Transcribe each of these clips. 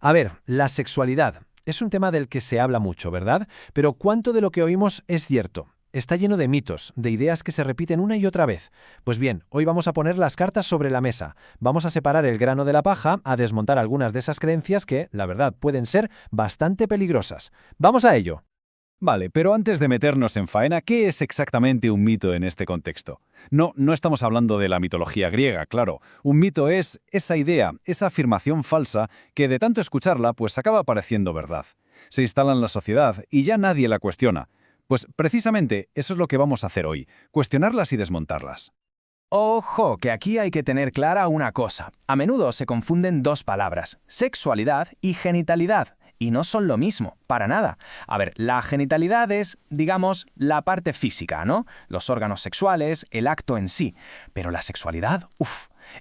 A ver, la sexualidad es un tema del que se habla mucho, ¿verdad? Pero ¿cuánto de lo que oímos es cierto? Está lleno de mitos, de ideas que se repiten una y otra vez. Pues bien, hoy vamos a poner las cartas sobre la mesa. Vamos a separar el grano de la paja, a desmontar algunas de esas creencias que, la verdad, pueden ser bastante peligrosas. ¡Vamos a ello! Vale, pero antes de meternos en faena, ¿qué es exactamente un mito en este contexto? No estamos hablando de la mitología griega, claro. Un mito es esa idea, esa afirmación falsa que de tanto escucharla pues acaba pareciendo verdad. Se instala en la sociedad y ya nadie la cuestiona. Pues precisamente eso es lo que vamos a hacer hoy, cuestionarlas y desmontarlas. Ojo, que aquí hay que tener clara una cosa. A menudo se confunden dos palabras, sexualidad y genitalidad. Y no son lo mismo, para nada. A ver, la genitalidad es, digamos, la parte física, ¿no? Los órganos sexuales, el acto en sí. Pero la sexualidad,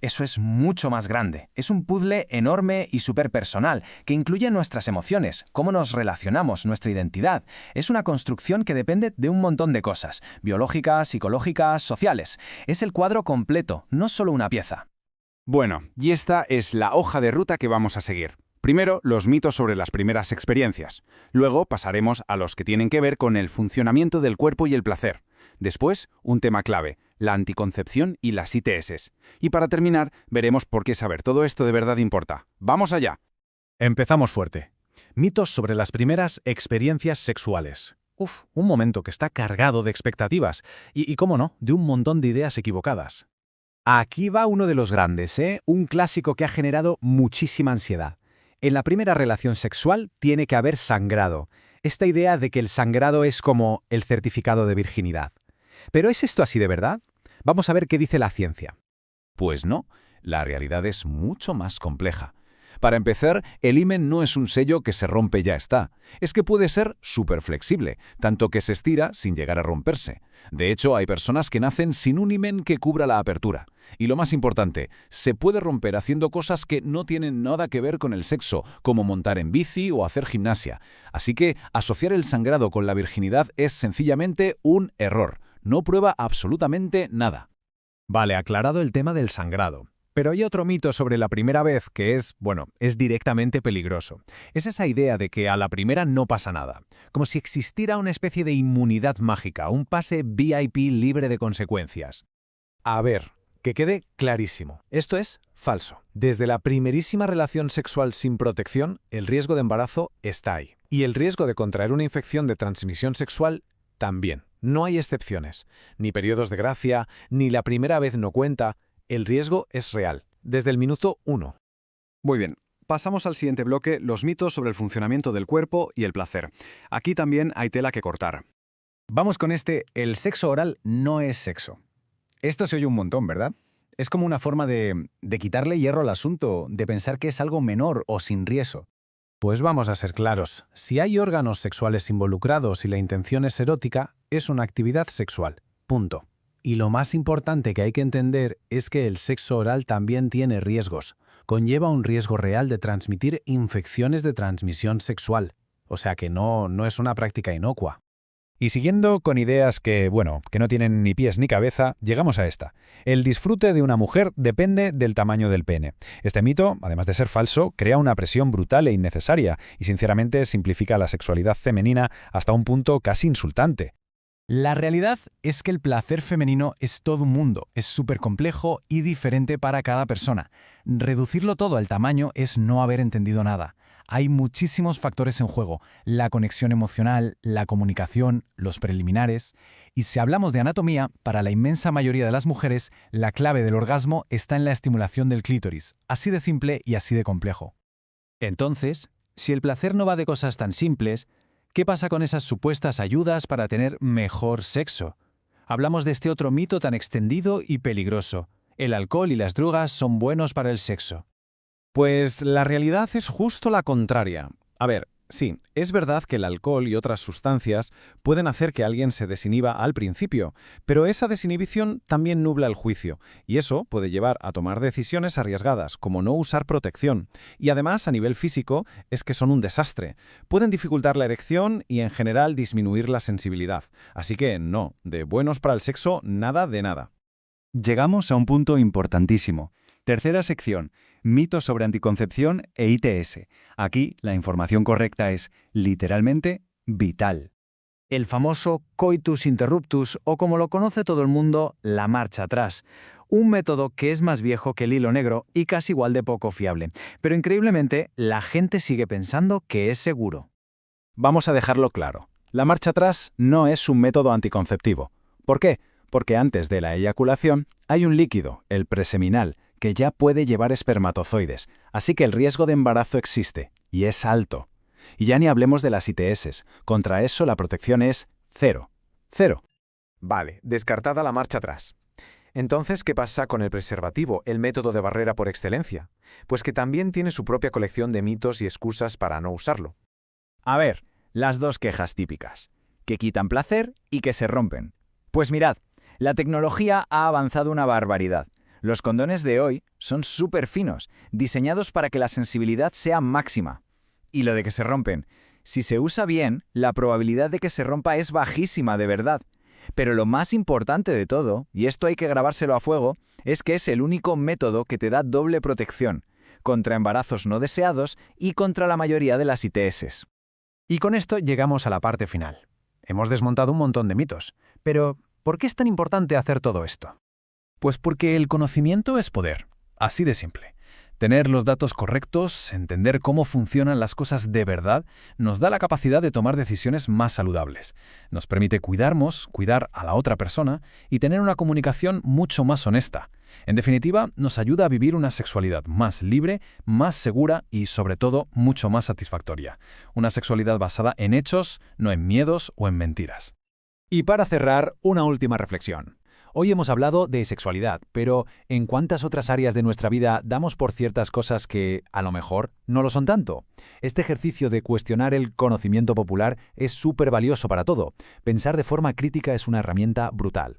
eso es mucho más grande. Es un puzzle enorme y súper personal, que incluye nuestras emociones, cómo nos relacionamos, nuestra identidad. Es una construcción que depende de un montón de cosas, biológicas, psicológicas, sociales. Es el cuadro completo, no solo una pieza. Bueno, y esta es la hoja de ruta que vamos a seguir. Primero, los mitos sobre las primeras experiencias. Luego pasaremos a los que tienen que ver con el funcionamiento del cuerpo y el placer. Después, un tema clave, la anticoncepción y las ITS. Y para terminar, veremos por qué saber todo esto de verdad importa. ¡Vamos allá! Empezamos fuerte. Mitos sobre las primeras experiencias sexuales. Un momento que está cargado de expectativas y cómo no, de un montón de ideas equivocadas. Aquí va uno de los grandes, un clásico que ha generado muchísima ansiedad. En la primera relación sexual tiene que haber sangrado. Esta idea de que el sangrado es como el certificado de virginidad. ¿Pero es esto así de verdad? Vamos a ver qué dice la ciencia. Pues no, la realidad es mucho más compleja. Para empezar, el himen no es un sello que se rompe y ya está. Es que puede ser súper flexible, tanto que se estira sin llegar a romperse. De hecho, hay personas que nacen sin un himen que cubra la apertura. Y lo más importante, se puede romper haciendo cosas que no tienen nada que ver con el sexo, como montar en bici o hacer gimnasia. Así que asociar el sangrado con la virginidad es sencillamente un error. No prueba absolutamente nada. Vale, aclarado el tema del sangrado. Pero hay otro mito sobre la primera vez que es directamente peligroso. Es esa idea de que a la primera no pasa nada. Como si existiera una especie de inmunidad mágica, un pase VIP libre de consecuencias. A ver, que quede clarísimo. Esto es falso. Desde la primerísima relación sexual sin protección, el riesgo de embarazo está ahí. Y el riesgo de contraer una infección de transmisión sexual también. No hay excepciones. Ni periodos de gracia, ni la primera vez no cuenta. El riesgo es real, desde el minuto 1. Muy bien, pasamos al siguiente bloque, los mitos sobre el funcionamiento del cuerpo y el placer. Aquí también hay tela que cortar. Vamos con el sexo oral no es sexo. Esto se oye un montón, ¿verdad? Es como una forma de quitarle hierro al asunto, de pensar que es algo menor o sin riesgo. Pues vamos a ser claros, si hay órganos sexuales involucrados y la intención es erótica, es una actividad sexual. Punto. Y lo más importante que hay que entender es que el sexo oral también tiene riesgos. Conlleva un riesgo real de transmitir infecciones de transmisión sexual. O sea que no es una práctica inocua. Y siguiendo con ideas que no tienen ni pies ni cabeza, llegamos a esta. El disfrute de una mujer depende del tamaño del pene. Este mito, además de ser falso, crea una presión brutal e innecesaria y sinceramente simplifica la sexualidad femenina hasta un punto casi insultante. La realidad es que el placer femenino es todo un mundo, es súper complejo y diferente para cada persona. Reducirlo todo al tamaño es no haber entendido nada. Hay muchísimos factores en juego, la conexión emocional, la comunicación, los preliminares. Y si hablamos de anatomía, para la inmensa mayoría de las mujeres, la clave del orgasmo está en la estimulación del clítoris, así de simple y así de complejo. Entonces, si el placer no va de cosas tan simples, ¿qué pasa con esas supuestas ayudas para tener mejor sexo? Hablamos de este otro mito tan extendido y peligroso. El alcohol y las drogas son buenos para el sexo. Pues la realidad es justo la contraria. A ver, sí, es verdad que el alcohol y otras sustancias pueden hacer que alguien se desinhiba al principio, pero esa desinhibición también nubla el juicio, y eso puede llevar a tomar decisiones arriesgadas, como no usar protección. Y además, a nivel físico, es que son un desastre. Pueden dificultar la erección y, en general, disminuir la sensibilidad. Así que, no, de buenos para el sexo, nada de nada. Llegamos a un punto importantísimo. Tercera sección. Mitos sobre anticoncepción e ITS. Aquí la información correcta es literalmente vital. El famoso coitus interruptus, o como lo conoce todo el mundo, la marcha atrás. Un método que es más viejo que el hilo negro y casi igual de poco fiable. Pero increíblemente, la gente sigue pensando que es seguro. Vamos a dejarlo claro. La marcha atrás no es un método anticonceptivo. ¿Por qué? Porque antes de la eyaculación hay un líquido, el preseminal, que ya puede llevar espermatozoides, así que el riesgo de embarazo existe, y es alto. Y ya ni hablemos de las ITS. Contra eso la protección es cero. Cero. Vale, descartada la marcha atrás. Entonces, ¿qué pasa con el preservativo, el método de barrera por excelencia? Pues que también tiene su propia colección de mitos y excusas para no usarlo. A ver, las dos quejas típicas, que quitan placer y que se rompen. Pues mirad, la tecnología ha avanzado una barbaridad. Los condones de hoy son súper finos, diseñados para que la sensibilidad sea máxima. Y lo de que se rompen, si se usa bien, la probabilidad de que se rompa es bajísima de verdad. Pero lo más importante de todo, y esto hay que grabárselo a fuego, es que es el único método que te da doble protección, contra embarazos no deseados y contra la mayoría de las ITS. Y con esto llegamos a la parte final. Hemos desmontado un montón de mitos. Pero, ¿por qué es tan importante hacer todo esto? Pues porque el conocimiento es poder, así de simple. Tener los datos correctos, entender cómo funcionan las cosas de verdad, nos da la capacidad de tomar decisiones más saludables. Nos permite cuidarnos, cuidar a la otra persona y tener una comunicación mucho más honesta. En definitiva, nos ayuda a vivir una sexualidad más libre, más segura y, sobre todo, mucho más satisfactoria. Una sexualidad basada en hechos, no en miedos o en mentiras. Y para cerrar, una última reflexión. Hoy hemos hablado de sexualidad, pero ¿en cuántas otras áreas de nuestra vida damos por ciertas cosas que, a lo mejor, no lo son tanto? Este ejercicio de cuestionar el conocimiento popular es súper valioso para todo. Pensar de forma crítica es una herramienta brutal.